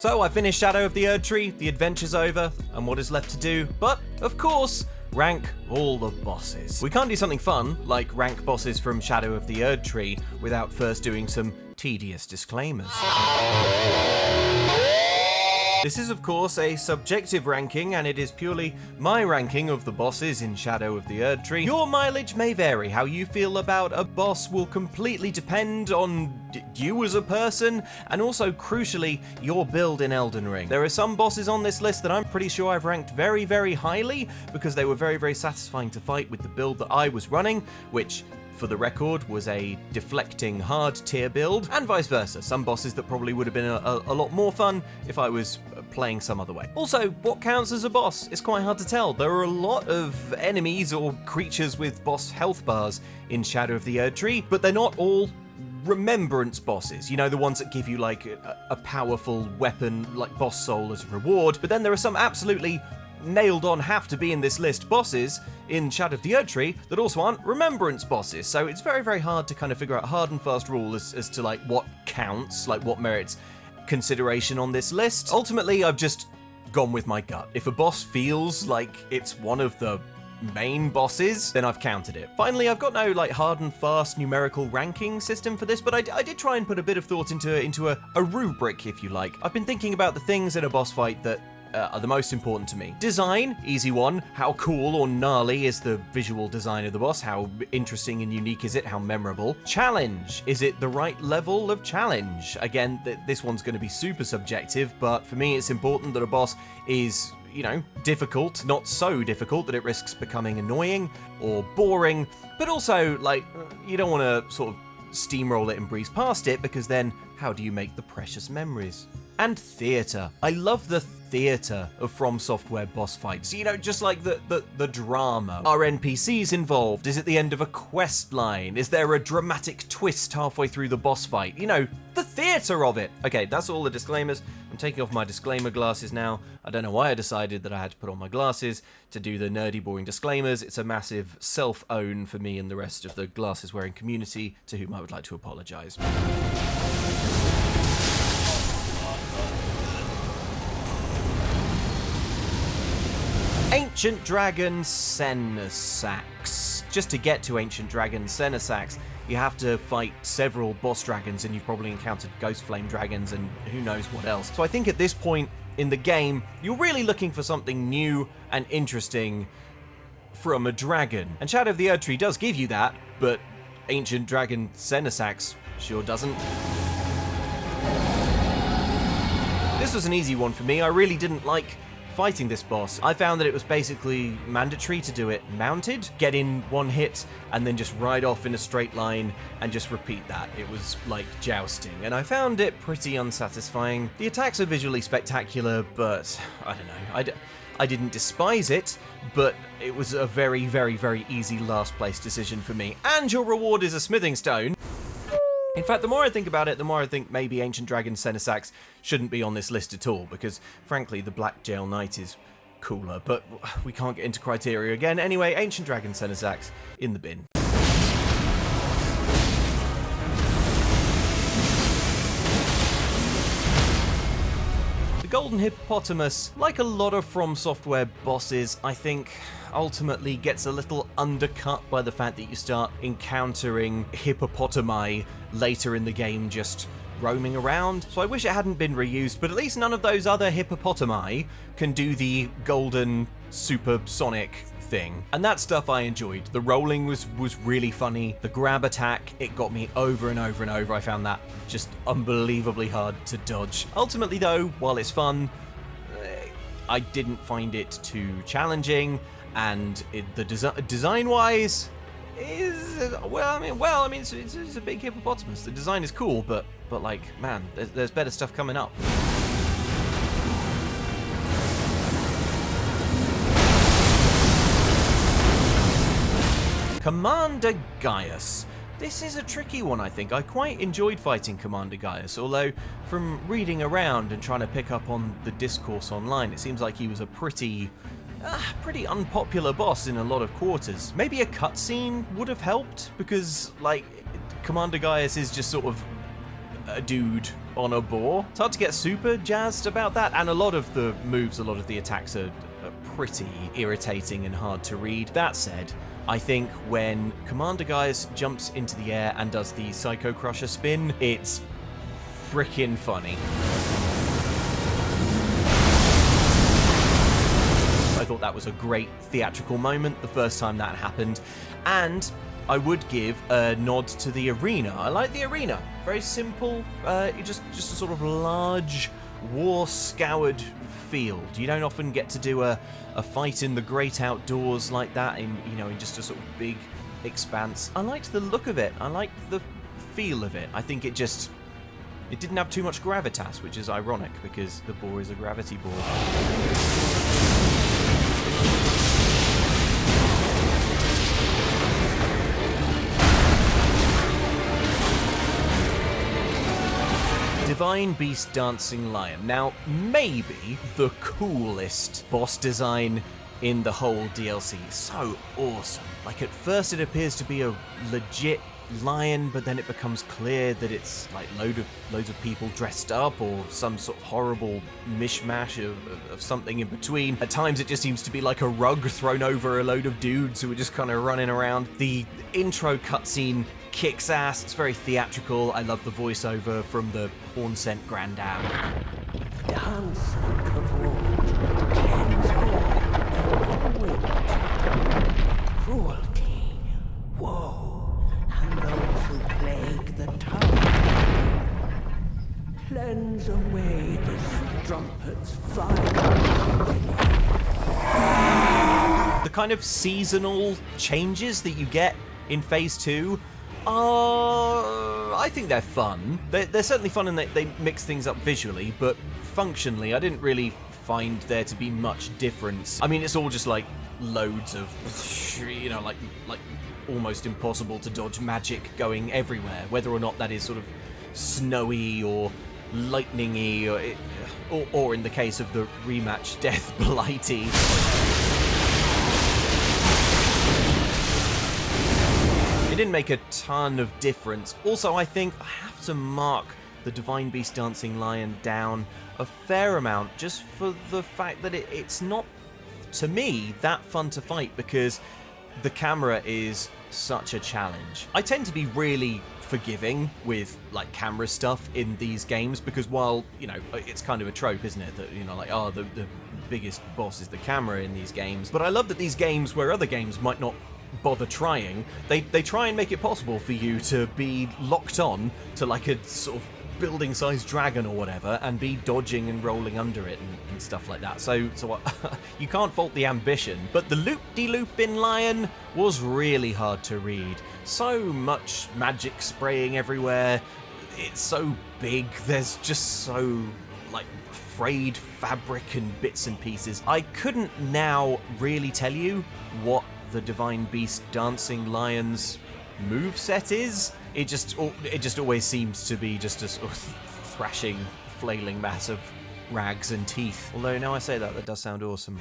So I finished Shadow of the Erdtree, the adventure's over, and what is left to do? But, of course, rank all the bosses. We can't do something fun, like rank bosses from Shadow of the Erdtree, without first doing some tedious disclaimers. This is of course a subjective ranking, and it is purely my ranking of the bosses in Shadow of the Erdtree. Your mileage may vary. How you feel about a boss will completely depend on you as a person, and also, crucially, your build in Elden Ring. There are some bosses on this list that I'm pretty sure I've ranked very, very highly, because they were very, very satisfying to fight with the build that I was running, which, for the record, was a deflecting hard tier build, and vice versa. Some bosses that probably would have been a lot more fun if I was playing some other way. Also, what counts as a boss? It's quite hard to tell. There are a lot of enemies or creatures with boss health bars in Shadow of the Erdtree, but they're not all remembrance bosses. You know, the ones that give you like a powerful weapon like boss soul as a reward. But then there are some absolutely nailed on, have to be in this list bosses in Shadow of the Erdtree that also aren't remembrance bosses. So it's very, very hard to kind of figure out a hard and fast rule as to like what counts, like what merits consideration on this list. Ultimately, I've just gone with my gut. If a boss feels like it's one of the main bosses, then I've counted it. Finally, I've got no like hard and fast numerical ranking system for this, but I did try and put a bit of thought into a rubric, if you like. I've been thinking about the things in a boss fight that are the most important to me. Design, easy one. How cool or gnarly is the visual design of the boss? How interesting and unique is it? How memorable? Challenge, is it the right level of challenge? Again, this one's going to be super subjective, but for me it's important that a boss is, you know, difficult, not so difficult that it risks becoming annoying or boring, but also, like, you don't want to sort of steamroll it and breeze past it, because then how do you make the precious memories? And theatre. I love the theatre of From Software boss fights. You know, just like the drama. Are NPCs involved? Is it the end of a quest line? Is there a dramatic twist halfway through the boss fight? You know, the theatre of it. Okay, that's all the disclaimers. I'm taking off my disclaimer glasses now. I don't know why I decided that I had to put on my glasses to do the nerdy, boring disclaimers. It's a massive self-own for me and the rest of the glasses-wearing community, to whom I would like to apologise. Ancient Dragon Senessax. Just to get to Ancient Dragon Senessax, you have to fight several boss dragons, and you've probably encountered Ghost Flame dragons and who knows what else. So I think at this point in the game, you're really looking for something new and interesting from a dragon. And Shadow of the Erdtree does give you that, but Ancient Dragon Senessax sure doesn't. This was an easy one for me. I really didn't like fighting this boss. I found that it was basically mandatory to do it mounted, get in one hit, and then just ride off in a straight line and just repeat that. It was like jousting, and I found it pretty unsatisfying. The attacks are visually spectacular, but I don't know. I didn't despise it, but it was a very, very, very easy last place decision for me. And your reward is a smithing stone. In fact, the more I think about it, the more I think maybe Ancient Dragon Senessax shouldn't be on this list at all, because frankly the Black Jail Knight is cooler, but we can't get into criteria again. Anyway, Ancient Dragon Senessax in the bin. The Golden Hippopotamus, like a lot of From Software bosses, I think ultimately gets a little undercut by the fact that you start encountering hippopotami later in the game just roaming around. So I wish it hadn't been reused, but at least none of those other hippopotami can do the golden supersonic thing. And that stuff I enjoyed. The rolling was really funny. The grab attack, it got me over and over and over. I found that just unbelievably hard to dodge. Ultimately though, while it's fun, I didn't find it too challenging, and the design-wise is it's a big hippopotamus. The design is cool, but like, man, there's better stuff coming up. Commander Gaius. This is a tricky one, I think. I quite enjoyed fighting Commander Gaius, although from reading around and trying to pick up on the discourse online, it seems like he was a pretty unpopular boss in a lot of quarters. Maybe a cutscene would have helped, because, like, Commander Gaius is just sort of a dude on a boar. It's hard to get super jazzed about that, and a lot of the moves, a lot of the attacks are pretty irritating and hard to read. That said, I think when Commander Gaius jumps into the air and does the Psycho Crusher spin, it's freaking funny. I thought that was a great theatrical moment the first time that happened, and I would give a nod to the arena. I like the arena. Very simple, just a sort of large, war-scoured field. You don't often get to do a fight in the great outdoors like that in just a sort of big expanse. I liked the look of it. I liked the feel of it. I think it didn't have too much gravitas, which is ironic because the boar is a gravity boar. Divine Beast Dancing Lion. Now, maybe the coolest boss design in the whole DLC. So awesome. Like, at first it appears to be a legit lion, but then it becomes clear that it's like loads of people dressed up, or some sort of horrible mishmash of something in between. At times it just seems to be like a rug thrown over a load of dudes who are just kind of running around. The intro cutscene kicks ass. It's very theatrical. I love the voiceover from the horn-sent Grandam. Dance of war, cleanse all, wit, cruelty, woe, and those who plague the town. Cleanse away this strumpet's fire. The kind of seasonal changes that you get in Phase 2 I think they're fun. They're certainly fun, and they mix things up visually, but functionally, I didn't really find there to be much difference. I mean, it's all just like loads of, like almost impossible to dodge magic going everywhere, whether or not that is sort of snowy or lightningy, or in the case of the rematch, Death Blighty. Didn't make a ton of difference. Also, I think I have to mark the Divine Beast Dancing Lion down a fair amount just for the fact that it's not, to me, that fun to fight because the camera is such a challenge. I tend to be really forgiving with like camera stuff in these games because while, it's kind of a trope, isn't it? That, the biggest boss is the camera in these games. But I love that these games, where other games might not bother trying, they try and make it possible for you to be locked on to like a sort of building-sized dragon or whatever and be dodging and rolling under it and stuff like that. So you can't fault the ambition, but the loop-de-loop in Lion was really hard to read. So much magic spraying everywhere. It's so big. There's just so like frayed fabric and bits and pieces. I couldn't now really tell you what the Divine Beast Dancing Lion's moveset is. It just always seems to be just a sort of thrashing, flailing mass of rags and teeth. Although now I say that does sound awesome.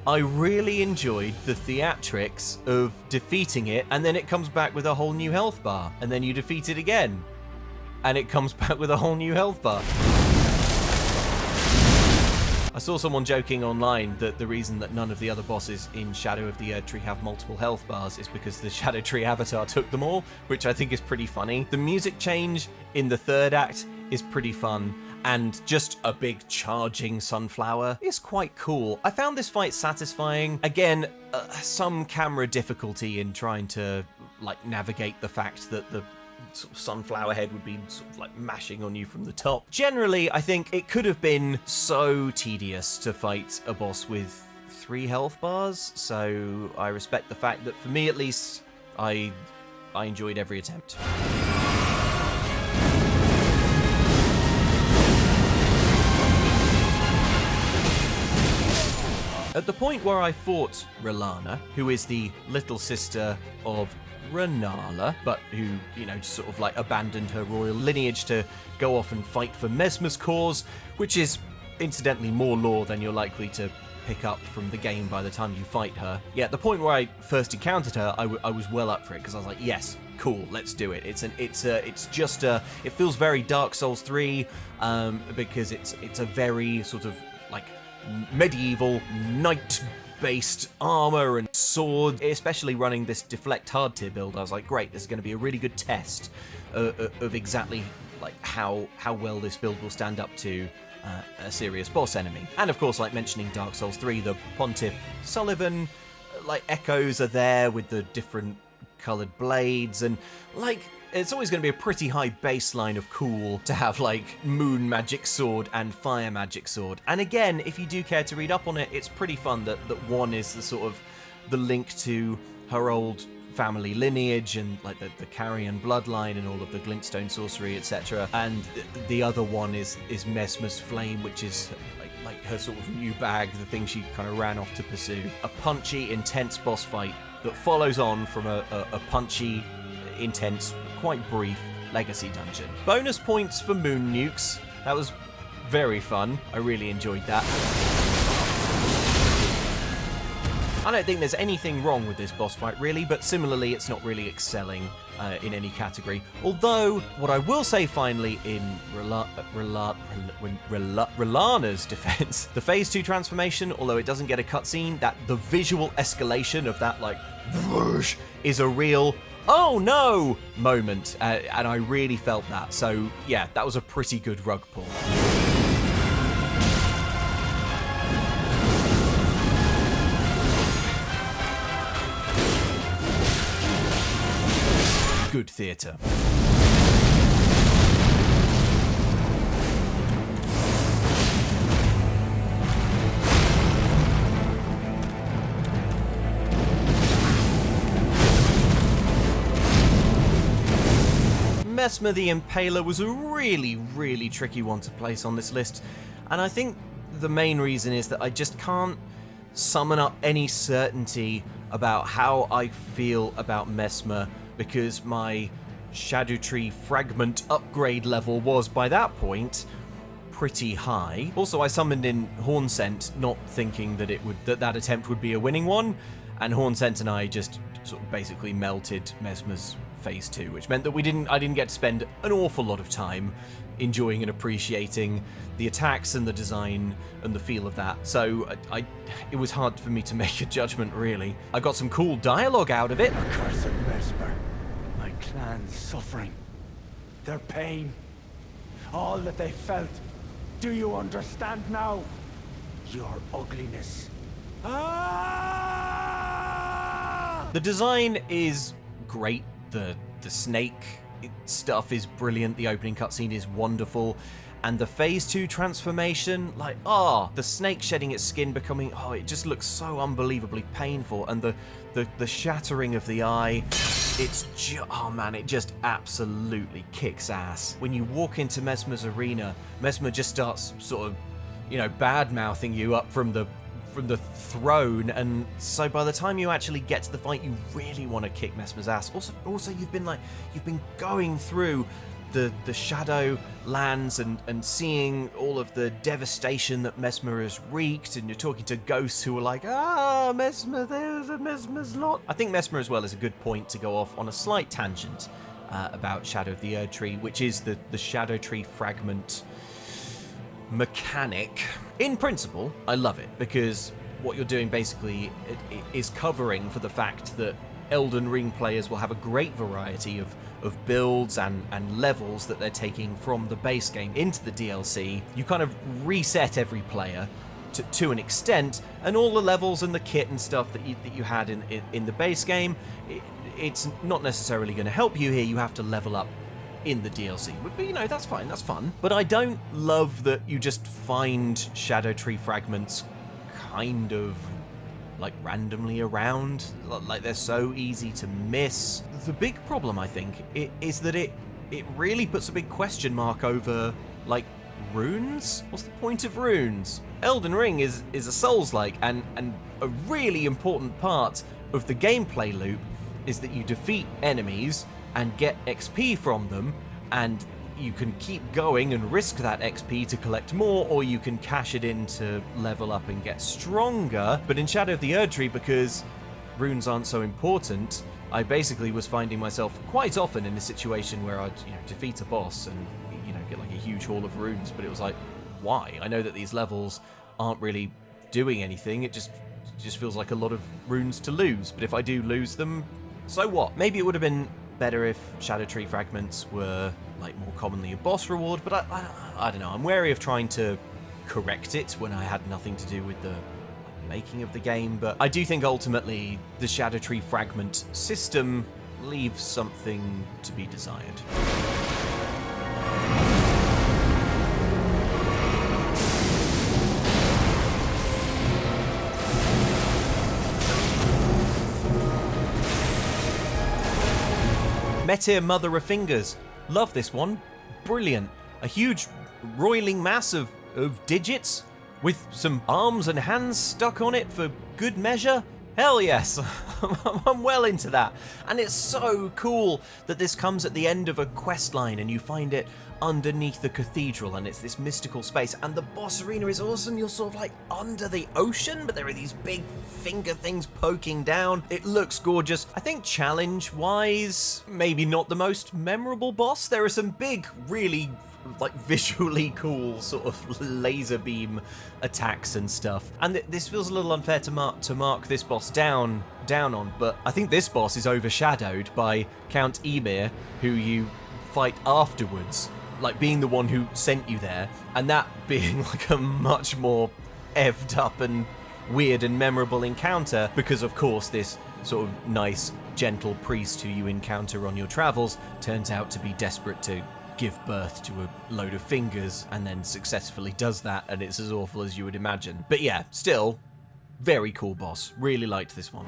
I really enjoyed the theatrics of defeating it, and then it comes back with a whole new health bar, and then you defeat it again, and it comes back with a whole new health bar. I saw someone joking online that the reason that none of the other bosses in Shadow of the Erdtree have multiple health bars is because the Scadutree Avatar took them all, which I think is pretty funny. The music change in the third act is pretty fun, and just a big charging sunflower is quite cool. I found this fight satisfying. Again, some camera difficulty in trying to like navigate the fact that the sort of sunflower head would be sort of like mashing on you from the top. Generally, I think it could have been so tedious to fight a boss with 3 health bars, so I respect the fact that for me at least, I enjoyed every attempt. At the point where I fought Rellana, who is the little sister of Rellana, but who, you know, just sort of like abandoned her royal lineage to go off and fight for Messmer's cause, which is incidentally more lore than you're likely to pick up from the game by the time you fight her. Yeah, at the point where I first encountered her, I was well up for it, because I was like, yes, cool, let's do it. It feels very Dark Souls 3, because it's a very sort of like medieval knight-based armor and sword, especially running this deflect hard tier build. I was like, great, this is going to be a really good test of exactly like how well this build will stand up to a serious boss enemy. And of course, like mentioning Dark Souls 3, the Pontiff Sullivan like echoes are there with the different colored blades, and like it's always going to be a pretty high baseline of cool to have like moon magic sword and fire magic sword. And again, if you do care to read up on it, it's pretty fun that one is the sort of the link to her old family lineage and like the Carrion bloodline and all of the glintstone sorcery, etc. And the other one is Messmer's flame, which is like her sort of new bag, the thing she kind of ran off to pursue. A punchy, intense boss fight that follows on from a punchy, intense, quite brief legacy dungeon. Bonus points for moon nukes. That was very fun. I really enjoyed that. I don't think there's anything wrong with this boss fight really, but similarly it's not really excelling in any category. Although, what I will say finally in Rellana's defense, the Phase 2 transformation, although it doesn't get a cutscene, that the visual escalation of that like whoosh is a real oh no moment, and I really felt that. So yeah, that was a pretty good rug pull. Good theatre. Messmer the Impaler was a really tricky one to place on this list, and I think the main reason is that I just can't summon up any certainty about how I feel about Messmer, because my Scadutree fragment upgrade level was, by that point, pretty high. Also, I summoned in Hornsent, not thinking that that attempt would be a winning one, and Hornsent and I just sort of basically melted Messmer's Phase 2, which meant that I didn't get to spend an awful lot of time enjoying and appreciating the attacks and the design and the feel of that. So it was hard for me to make a judgment, really. I got some cool dialogue out of it. Accursed Messmer, my clan's suffering, their pain, all that they felt. Do you understand now? Your ugliness. Ah! The design is great. The snake stuff is brilliant. The opening cutscene is wonderful. And the Phase 2 transformation, like, the snake shedding its skin becoming, it just looks so unbelievably painful. And the shattering of the eye, it just absolutely kicks ass. When you walk into Messmer's arena, Messmer just starts sort of, bad-mouthing you up from the throne, and so by the time you actually get to the fight, you really want to kick Messmer's ass. Also, you've been going through the Shadow lands and seeing all of the devastation that Messmer has wreaked, and you're talking to ghosts who are like, Messmer, there's a Messmer's lot. I think Messmer as well is a good point to go off on a slight tangent about Shadow of the Erdtree, which is the Scadutree fragment mechanic. In principle, I love it, because what you're doing basically is covering for the fact that Elden Ring players will have a great variety of builds and levels that they're taking from the base game into the DLC. You kind of reset every player to an extent, and all the levels and the kit and stuff that you had in the base game, it's not necessarily going to help you here. You have to level up in the DLC. But that's fine, that's fun. But I don't love that you just find Scadutree fragments kind of like randomly around, like they're so easy to miss. The big problem, I think, is that it really puts a big question mark over, like, runes? What's the point of runes? Elden Ring is a Souls-like, and a really important part of the gameplay loop is that you defeat enemies and get XP from them, and you can keep going and risk that XP to collect more, or you can cash it in to level up and get stronger. But in Shadow of the Erdtree, because runes aren't so important, I basically was finding myself quite often in a situation where I'd defeat a boss and get like a huge haul of runes, but it was like, why? I know that these levels aren't really doing anything. It just feels like a lot of runes to lose. But if I do lose them, so what? Maybe it would have been better if Scadutree fragments were like more commonly a boss reward, but I don't know. I'm wary of trying to correct it when I had nothing to do with the making of the game, but I do think ultimately the Scadutree fragment system leaves something to be desired. Metyr, Mother of Fingers. Love this one. Brilliant. A huge roiling mass of digits with some arms and hands stuck on it for good measure. Hell yes. I'm well into that. And it's so cool that this comes at the end of a quest line and you find it underneath the cathedral, and it's this mystical space, and the boss arena is awesome. You're sort of like under the ocean, but there are these big finger things poking down. It looks gorgeous. I think challenge-wise, maybe not the most memorable boss. There are some big, really like visually cool sort of laser beam attacks and stuff, and this feels a little unfair to mark this boss down on, but I think this boss is overshadowed by Count Ymir, who you fight afterwards, like being the one who sent you there, and that being like a much more evved up and weird and memorable encounter, because of course this sort of nice gentle priest who you encounter on your travels turns out to be desperate to give birth to a load of fingers, and then successfully does that, and it's as awful as you would imagine. But yeah, still, very cool boss. Really liked this one.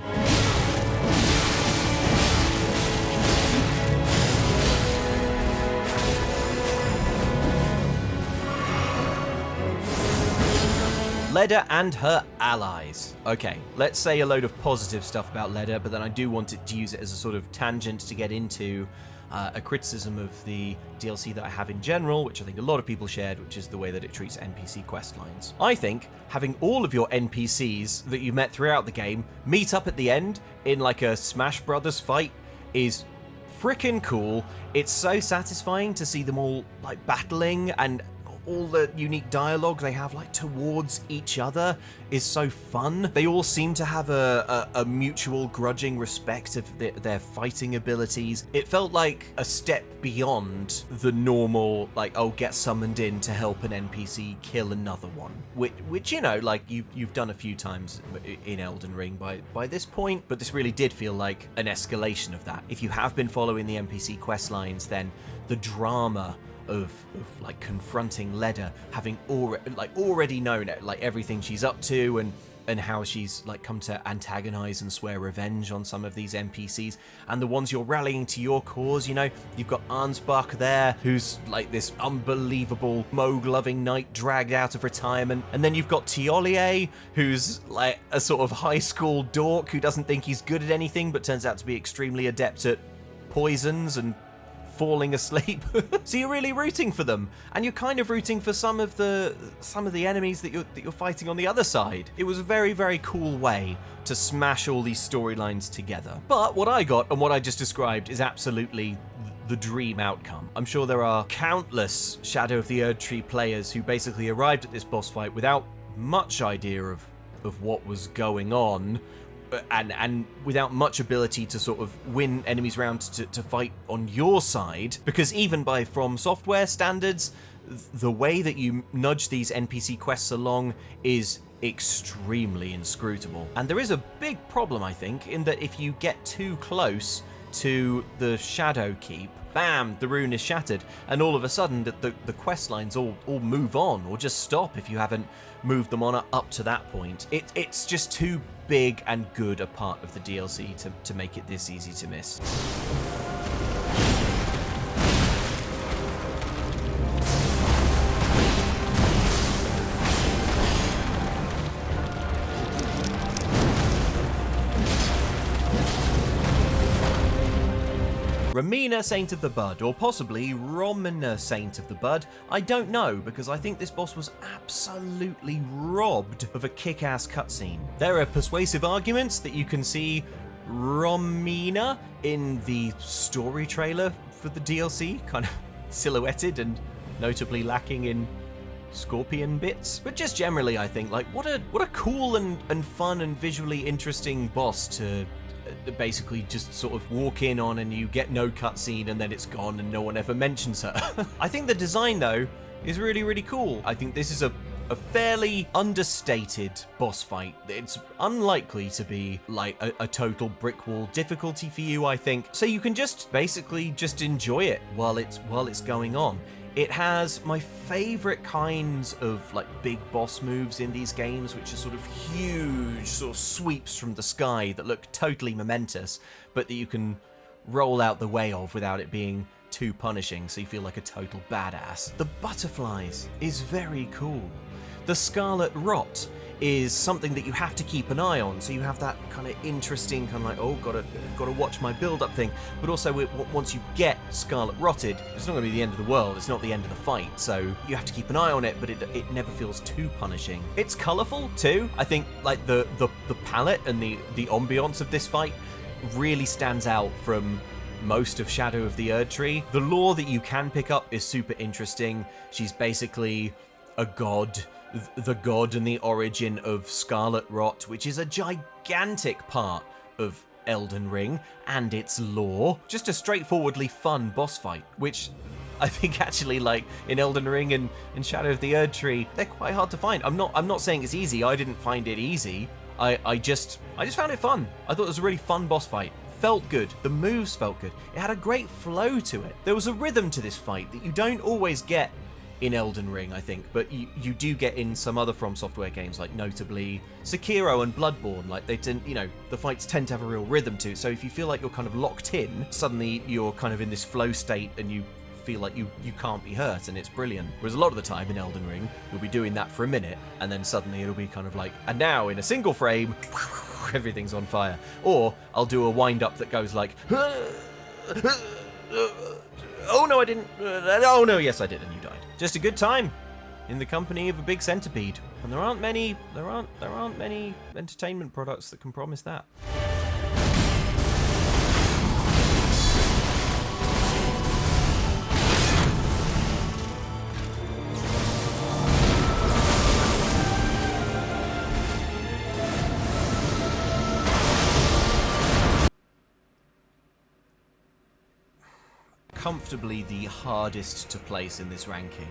Leda and her allies. Okay, let's say a load of positive stuff about Leda, but then I do want to use it as a sort of tangent to get into a criticism of the DLC that I have in general, which I think a lot of people shared, which is the way that it treats NPC quest lines. I think having all of your NPCs that you met throughout the game meet up at the end in like a Smash Brothers fight is freaking cool. It's so satisfying to see them all like battling, and all the unique dialogue they have like towards each other is so fun. They all seem to have a mutual grudging respect of their fighting abilities. It felt like a step beyond the normal, like, oh, get summoned in to help an NPC kill another one, which you know, like you've done a few times in Elden Ring by this point, but this really did feel like an escalation of that. If you have been following the NPC quest lines, then the drama of like confronting Leda, having already known like everything she's up to, and how she's like come to antagonize and swear revenge on some of these NPCs, and the ones you're rallying to your cause. You know, you've got Arnsbach there, who's like this unbelievable Moog-loving knight dragged out of retirement, and then you've got Tiolier, who's like a sort of high school dork who doesn't think he's good at anything, but turns out to be extremely adept at poisons and falling asleep. So you're really rooting for them, and you're kind of rooting for some of the enemies that you're fighting on the other side. It was a very, very cool way to smash all these storylines together. But what I got and what I just described is absolutely the dream outcome. I'm sure there are countless Shadow of the Erdtree players who basically arrived at this boss fight without much idea of what was going on, and without much ability to sort of win enemies round to fight on your side, because even by From Software standards, the way that you nudge these NPC quests along is extremely inscrutable. And there is a big problem, I think, in that if you get too close to the Shadow Keep, bam, the rune is shattered, and all of a sudden the quest lines all move on, or just stop if you haven't moved them on up to that point. It's just too big and good a part of the DLC to make it this easy to miss. Romina, Saint of the Bud, or possibly Romina, Saint of the Bud. I don't know, because I think this boss was absolutely robbed of a kick-ass cutscene. There are persuasive arguments that you can see Romina in the story trailer for the DLC, kind of silhouetted and notably lacking in scorpion bits. But just generally, I think, like, what a cool and fun and visually interesting boss to basically just sort of walk in on, and you get no cutscene and then it's gone and no one ever mentions her. I think the design, though, is really, really cool. I think this is a fairly understated boss fight. It's unlikely to be like a total brick wall difficulty for you, I think. So you can just basically just enjoy it while it's going on. It has my favorite kinds of like big boss moves in these games, which are sort of huge sort of sweeps from the sky that look totally momentous, but that you can roll out the way of without it being too punishing, so you feel like a total badass. The butterflies is very cool. The scarlet rot is something that you have to keep an eye on, so you have that kind of interesting kind of like, oh, gotta watch my build-up thing, but also once you get scarlet rotted, it's not going to be the end of the world, it's not the end of the fight, so you have to keep an eye on it, but it never feels too punishing. It's colourful too. I think like the palette and the ambiance of this fight really stands out from most of Shadow of the Erdtree. The lore that you can pick up is super interesting. She's basically a god, the god and the origin of Scarlet Rot, which is a gigantic part of Elden Ring and its lore. Just a straightforwardly fun boss fight, which I think actually, like, in Elden Ring and in Shadow of the Erdtree, they're quite hard to find. I'm not saying it's easy. I didn't find it easy. I just found it fun. I thought it was a really fun boss fight. Felt good. The moves felt good. It had a great flow to it. There was a rhythm to this fight that you don't always get in Elden Ring, I think, but you do get in some other From Software games, like notably Sekiro and Bloodborne. Like, they tend, you know, the fights tend to have a real rhythm to it, so if you feel like you're kind of locked in, suddenly you're kind of in this flow state and you feel like you can't be hurt, and it's brilliant. Whereas a lot of the time in Elden Ring, you'll be doing that for a minute, and then suddenly it'll be kind of like, and now in a single frame, everything's on fire. Or I'll do a wind-up that goes like, oh no, I didn't, oh no, yes I did, and you died. Just a good time in the company of a big centipede, and there aren't many entertainment products that can promise that. Comfortably the hardest to place in this ranking.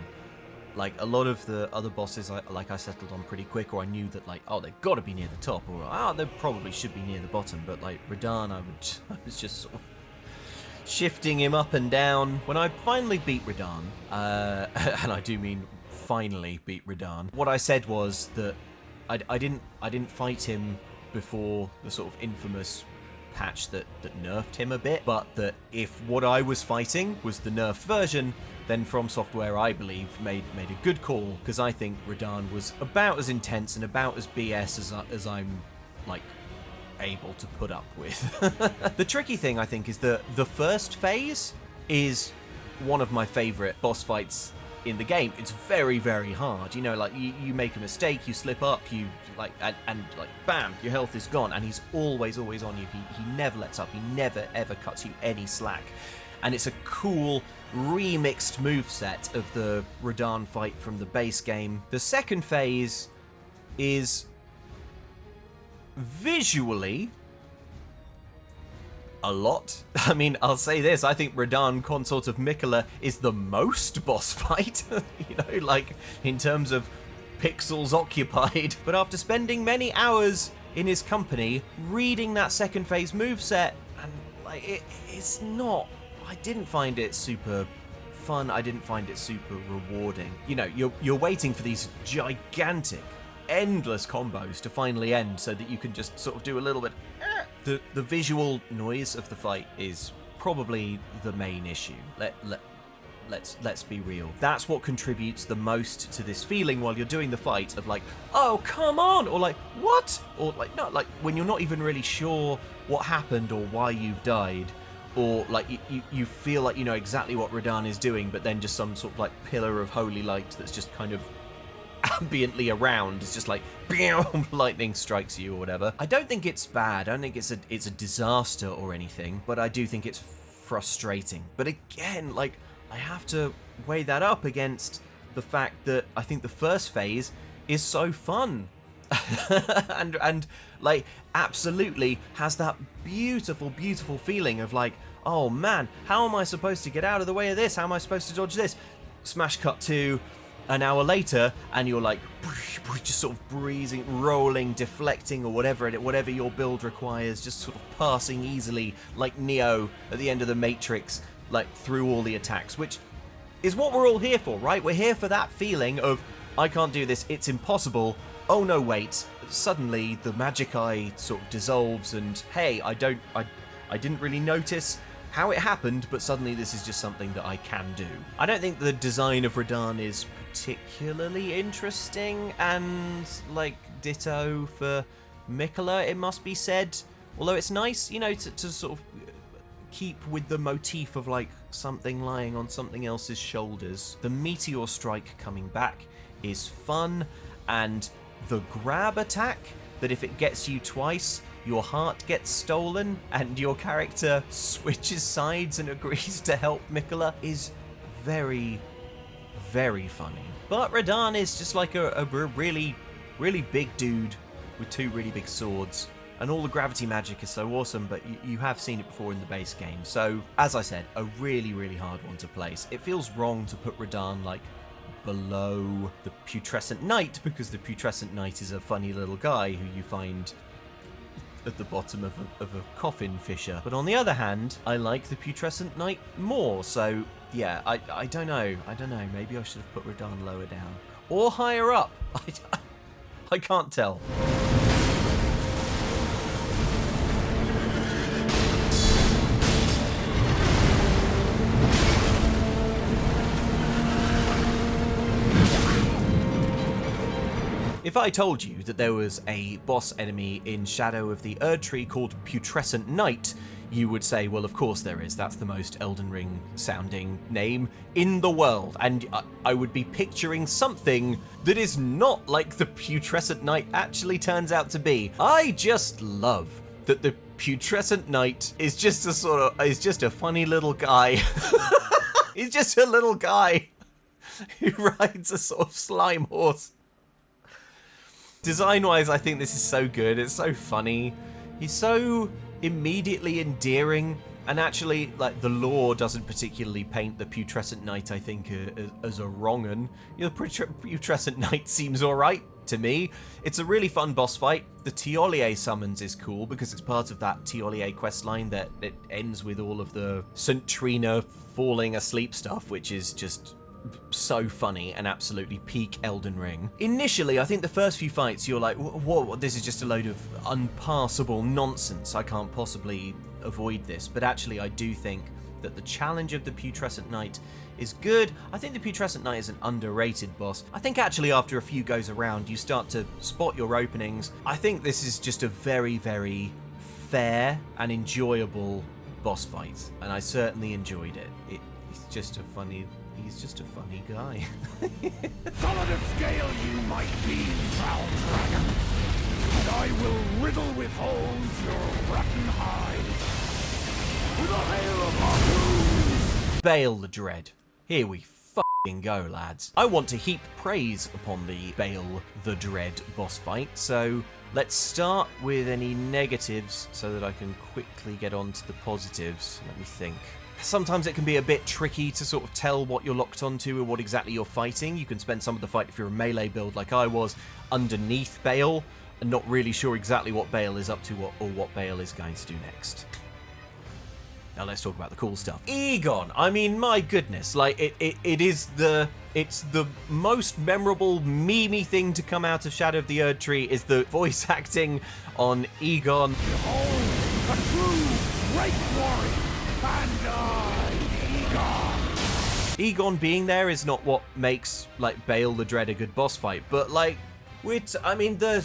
Like, a lot of the other bosses I settled on pretty quick, or I knew that, like, oh, they've got to be near the top, or they probably should be near the bottom. But like Radahn, I was just sort of shifting him up and down. When I finally beat Radahn, and I do mean finally beat Radahn, what I said was that I didn't fight him before the sort of infamous patch that nerfed him a bit, but that if what I was fighting was the nerfed version, then From Software, I believe, made a good call, because I think Radahn was about as intense and about as BS as I'm, like, able to put up with. The tricky thing, I think, is that the first phase is one of my favorite boss fights in the game. It's very, very hard. You know, like, you make a mistake, you slip up, you like, and like, bam, your health is gone, and he's always on you. He never lets up. He never ever cuts you any slack. And it's a cool remixed moveset of the Radahn fight from the base game. The second phase is visually a lot. I mean, I'll say this, I think Radahn, Consort of Miquella, is the most boss fight, you know, like, in terms of pixels occupied. But after spending many hours in his company, reading that second phase moveset, and, like, it's not, I didn't find it super fun, I didn't find it super rewarding. You know, you're waiting for these gigantic, endless combos to finally end so that you can just sort of do a little bit. The visual noise of the fight is probably the main issue. Let's be real. That's what contributes the most to this feeling while you're doing the fight of like, oh, come on, or like, what? Or like, no, like when you're not even really sure what happened or why you've died, or like you feel like you know exactly what Radahn is doing, but then just some sort of like pillar of holy light that's just kind of ambiently around. It's just like lightning strikes you or whatever. I don't think it's bad. I don't think it's a disaster or anything, but I do think it's frustrating. But again, like, I have to weigh that up against the fact that I think the first phase is so fun. and like absolutely has that beautiful feeling of like, oh man, how am I supposed to get out of the way of this? How am I supposed to dodge this? Smash cut to an hour later and you're like just sort of breezing, rolling, deflecting, or whatever your build requires, just sort of passing easily like Neo at the end of the Matrix, like through all the attacks, which is what we're all here for, right? We're here for that feeling of, I can't do this, it's impossible. Oh no, wait, suddenly the magic eye sort of dissolves and hey, I didn't really notice how it happened, but suddenly this is just something that I can do. I don't think the design of Radahn is particularly interesting, and like ditto for Miquella, it must be said. Although it's nice, you know, to sort of keep with the motif of like something lying on something else's shoulders. The meteor strike coming back is fun, and the grab attack, that if it gets you twice, your heart gets stolen and your character switches sides and agrees to help Miquella, is very, very funny. But Radahn is just like a really, really big dude with two really big swords. And all the gravity magic is so awesome, but you have seen it before in the base game. So, as I said, a really, really hard one to place. It feels wrong to put Radahn, like, below the Putrescent Knight, because the Putrescent Knight is a funny little guy who you find at the bottom of a coffin fissure. But on the other hand, I like the Putrescent Knight more, so yeah, I don't know. Maybe I should have put Radahn lower down. Or higher up. I can't tell. If I told you that there was a boss enemy in Shadow of the Erdtree called Putrescent Knight, you would say, well, of course there is. That's the most Elden Ring sounding name in the world. And I would be picturing something that is not like the Putrescent Knight actually turns out to be. I just love that the Putrescent Knight is just a funny little guy. He's just a little guy who rides a sort of slime horse. Design-wise, I think this is so good. It's so funny. He's so immediately endearing. And actually, like, the lore doesn't particularly paint the Putrescent Knight, I think, as a wrong-un. You know, Putrescent Knight seems alright to me. It's a really fun boss fight. The Tiolier summons is cool because it's part of that Tiolier questline that it ends with all of the St. Trina falling asleep stuff, which is just so funny and absolutely peak Elden Ring. Initially, I think the first few fights, you're like, whoa, this is just a load of unpassable nonsense. I can't possibly avoid this. But actually, I do think that the challenge of the Putrescent Knight is good. I think the Putrescent Knight is an underrated boss. I think actually after a few goes around, you start to spot your openings. I think this is just a very, very fair and enjoyable boss fight. And I certainly enjoyed it. It's just a funny... He's just a funny guy. Solid of scale you might be, foul dragon, and I will riddle with holes your rotten hide with a hail of harpoons. Bayle the Dread. Here we fucking go, lads. I want to heap praise upon the Bayle the Dread boss fight, so let's start with any negatives so that I can quickly get on to the positives. Let me think. Sometimes it can be a bit tricky to sort of tell what you're locked onto or what exactly you're fighting. You can spend some of the fight, if you're a melee build like I was, underneath Bayle and not really sure exactly what Bayle is up to or what Bayle is going to do next. Now let's talk about the cool stuff. Egon, I mean, my goodness, like it's the most memorable memey thing to come out of Shadow of the Erdtree is the voice acting on Egon. Behold, a true great warrior. And Egon being there is not what makes like Bayle the Dread a good boss fight, but like I mean the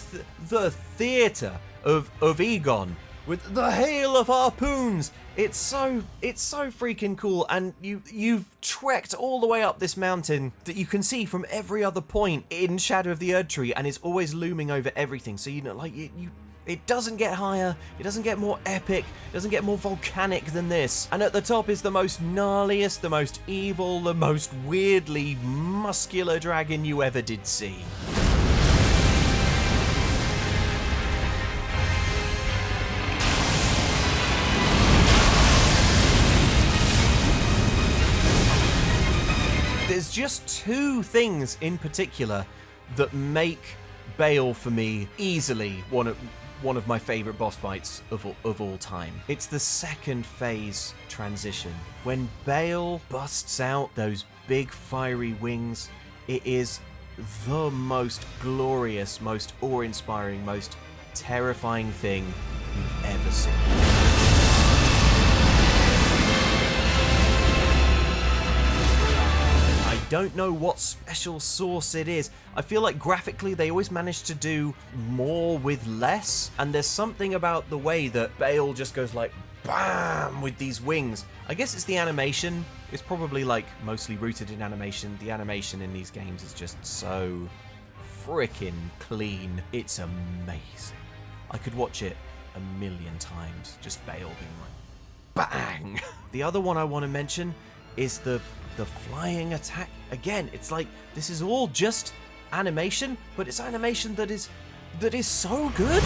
theater of Egon with the hail of harpoons. It's so freaking cool, and you've trekked all the way up this mountain that you can see from every other point in Shadow of the Erdtree, and it's always looming over everything. So you know, like it doesn't get higher, it doesn't get more epic, it doesn't get more volcanic than this. And at the top is the most gnarliest, the most evil, the most weirdly muscular dragon you ever did see. There's just two things in particular that make Bayle for me easily one of my favourite boss fights of all time. It's the second phase transition. When Bayle busts out those big fiery wings, it is the most glorious, most awe-inspiring, most terrifying thing you've ever seen. I don't know what special sauce it is. I feel like graphically they always manage to do more with less, and there's something about the way that Bayle just goes like BAM with these wings. I guess it's the animation. It's probably like mostly rooted in animation. The animation in these games is just so freaking clean. It's amazing. I could watch it a million times, just Bayle being like bang. The other one I want to mention is the flying attack. Again, it's like this is all just animation, but it's animation that is so good.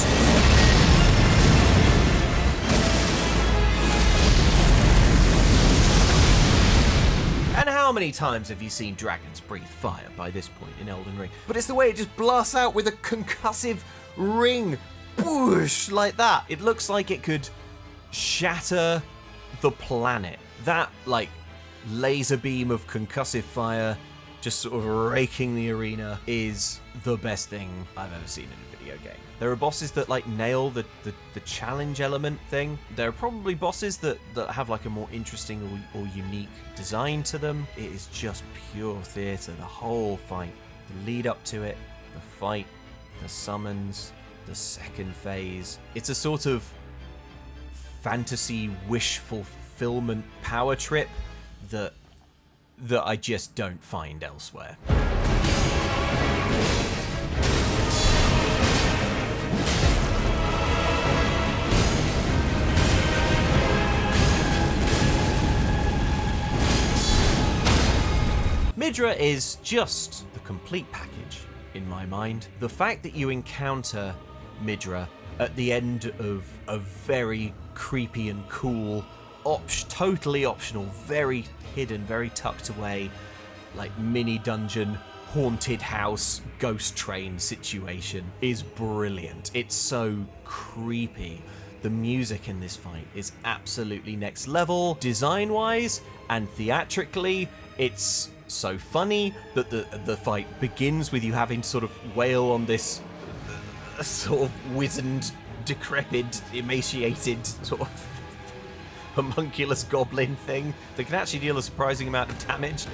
And how many times have you seen dragons breathe fire by this point in Elden Ring? But it's the way it just blasts out with a concussive ring, whoosh, like that. It looks like it could shatter the planet. That, like, laser beam of concussive fire just sort of raking the arena is the best thing I've ever seen in a video game. There are bosses that like nail the challenge element thing. There are probably bosses that have like a more interesting or unique design to them. It is just pure theatre. The whole fight, the lead up to it, the fight, the summons, the second phase. It's a sort of fantasy wish fulfillment power trip that I just don't find elsewhere. Midra is just the complete package in my mind. The fact that you encounter Midra at the end of a very creepy and cool, totally optional, very hidden, very tucked away, like mini dungeon, haunted house, ghost train situation is brilliant. It's so creepy. The music in this fight is absolutely next level, design-wise and theatrically. It's so funny that the fight begins with you having to sort of wail on this sort of wizened, decrepit, emaciated sort of homunculus goblin thing that can actually deal a surprising amount of damage.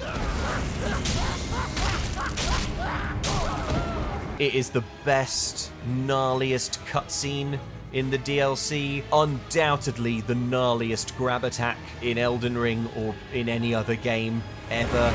It is the best, gnarliest cutscene in the DLC. Undoubtedly the gnarliest grab attack in Elden Ring or in any other game ever.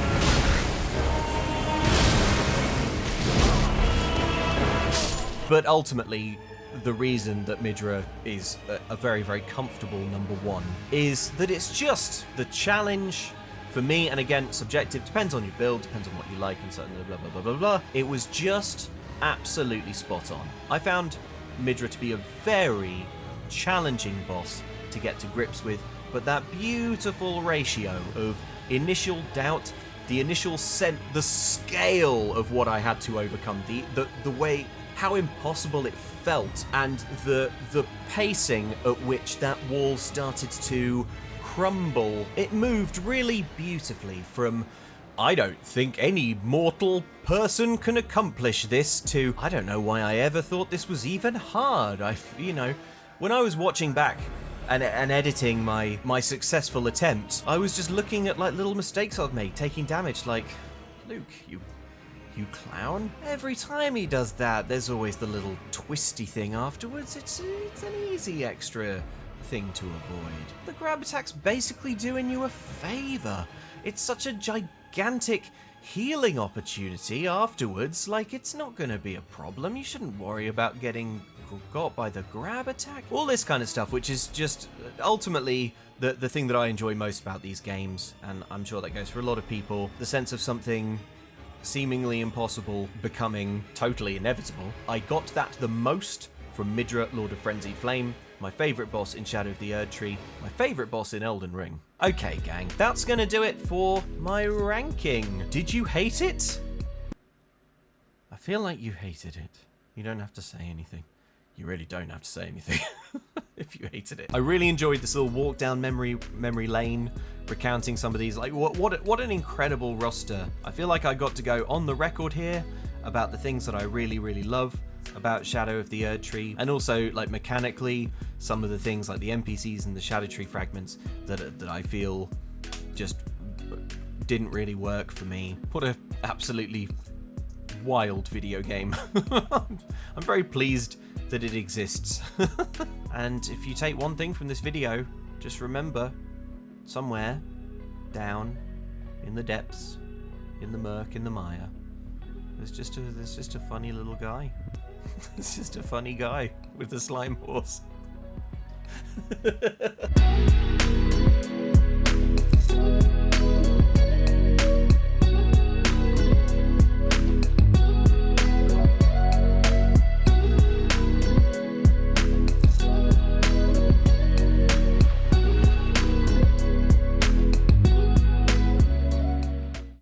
But ultimately, the reason that Midra is a very, very comfortable number one is that it's just the challenge for me, and again, subjective, depends on your build, depends on what you like, and so blah, blah, blah, blah, blah. It was just absolutely spot on. I found Midra to be a very challenging boss to get to grips with, but that beautiful ratio of initial doubt, the initial the scale of what I had to overcome, the way, how impossible it felt, and the pacing at which that wall started to crumble. It moved really beautifully from, I don't think any mortal person can accomplish this, to, I don't know why I ever thought this was even hard. When I was watching back and editing my successful attempt, I was just looking at like little mistakes I'd made, taking damage, like, Luke, You clown. Every time he does that, there's always the little twisty thing afterwards. It's an easy extra thing to avoid. The grab attack's basically doing you a favor. It's such a gigantic healing opportunity afterwards, like it's not gonna be a problem. You shouldn't worry about getting got by the grab attack. All this kind of stuff, which is just ultimately the thing that I enjoy most about these games, and I'm sure that goes for a lot of people, the sense of something seemingly impossible becoming totally inevitable. I got that the most from Midra, Lord of Frenzied Flame, my favourite boss in Shadow of the Erdtree, my favourite boss in Elden Ring. Okay, gang, that's gonna do it for my ranking. Did you hate it? I feel like you hated it. You don't have to say anything. You really don't have to say anything if you hated it. I really enjoyed this little walk down memory lane, recounting some of these. Like, what an incredible roster. I feel like I got to go on the record here about the things that I really, really love about Shadow of the Erdtree, and also, like, mechanically, some of the things like the NPCs and the Scadutree fragments that I feel just didn't really work for me. What a absolutely wild video game. I'm very pleased that it exists. And if you take one thing from this video, just remember, somewhere down in the depths, in the murk, in the mire, there's just a funny little guy. It's just a funny guy with a slime horse.